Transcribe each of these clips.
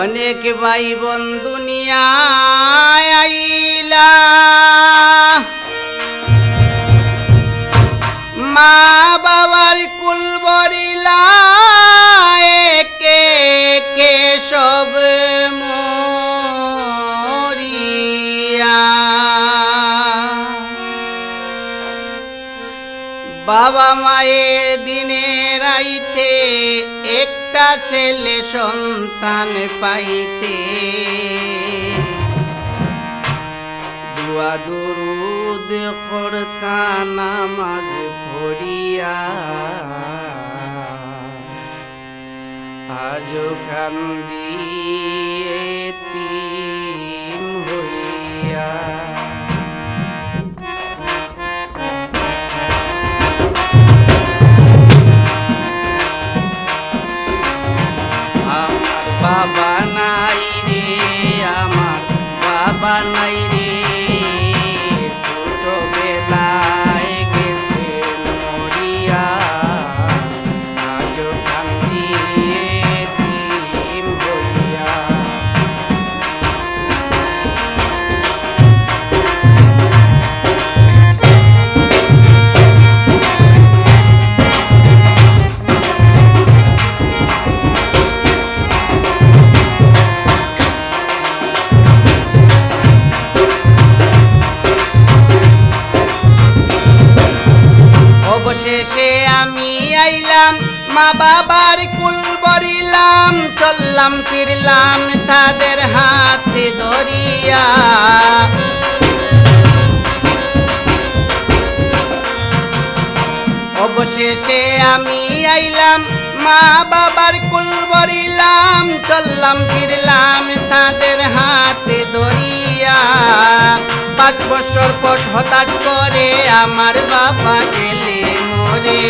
অনেক ভাই বোন দুনিয়ায় আইলা, মা বাবার কুল বরিলা, একে একে সব মরিয়া। বাবা মায়ের দিনে রাইতে একটা ছেলে সন্তান পাইতে, দুয়া দুরুদ করতা নামাজ পড়িয়া, আজ কান্দি এতিম হইয়া। বাবা নাই রে, আমার বাবা নাই রে, ছোটবেলায় গেছে মরিয়া, আজ কান্দি এতিম হইয়া। অবশেষে আমি আইলাম, মা বাবার কুল বরিলাম, চললাম ফিরলাম তাদের হাতে ধরিয়া। অবশেষে আমি আইলাম, মা বাবার কুল বরিলাম, চললাম ফিরলাম তাদের হাতে ধরিয়া। 5 বছর পর হঠাৎ করে আমার বাবা গেলে মরে,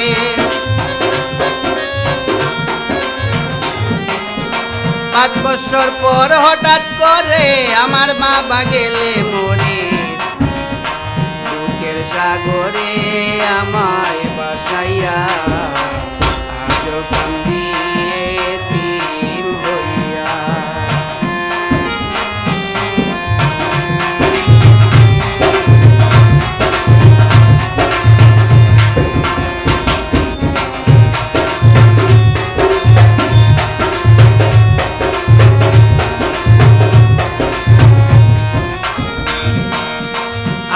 5 বছর পর হঠাৎ করে আমার বাবা গেলে মরে। দুঃখের সাগরে আমায় বাসাইয়া, আজ কান্দি এতিম হইয়া।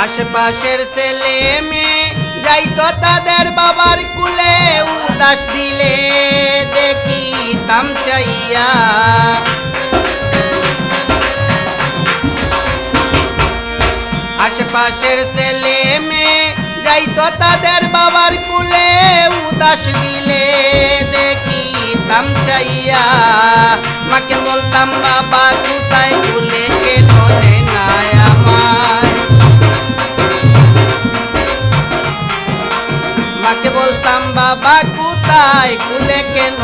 আশেপাশের ছেলে মেয়ে যাইতো তাদের বাবার কুলে, উদাস দিলে দেখিতাম চাইয়া। আশেপাশের ছেলে মেয়ে যাইতো তাদের বাবার কুলে, উদাস দিলে দেখিতাম চাইয়া। মাকে বলতাম বাবা কোথায়, কুলে কেন নাই আমার। মাকে বলতাম বাবা কোথায়, কুলে কেন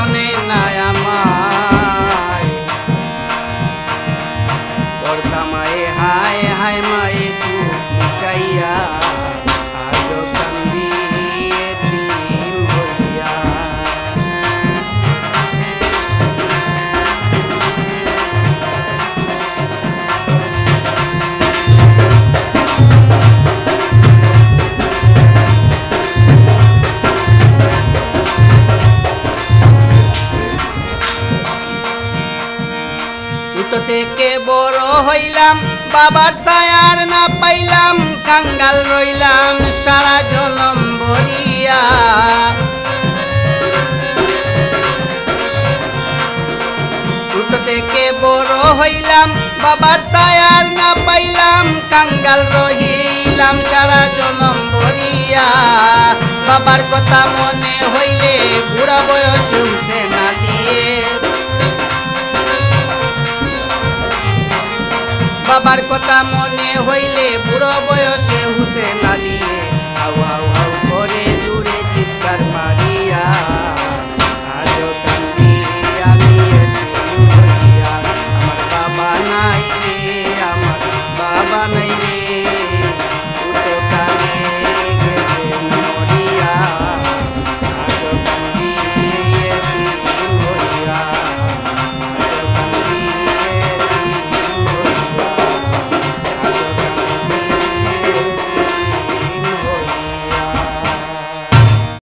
নাই আমায়। করতাম মায়ে হায় হায় মায়ে তুমি চাইয়া, আজ কান্দি এতিম হইয়া। ছোট থেকে বড় হইলাম, বাবার ছায়ার না পাইলাম, কাঙ্গাল রইলাম সারা জনম ভরিয়া। ছোট থেকে বড় হইলাম, বাবার ছায়ার না পাইলাম, কাঙ্গাল রহিলাম সারা জনম ভরিয়া। বাবার কথা মনে হইলে বুড়া বয়স উঠে না দিয়ে, বাবার কথা মনে হইলে বুড়ো বয়সে হুসে না দিয়ে, হাউ হাউ হাউ করে দূরে চিৎকার মারিয়া, আজ কান্দি আমি এতিম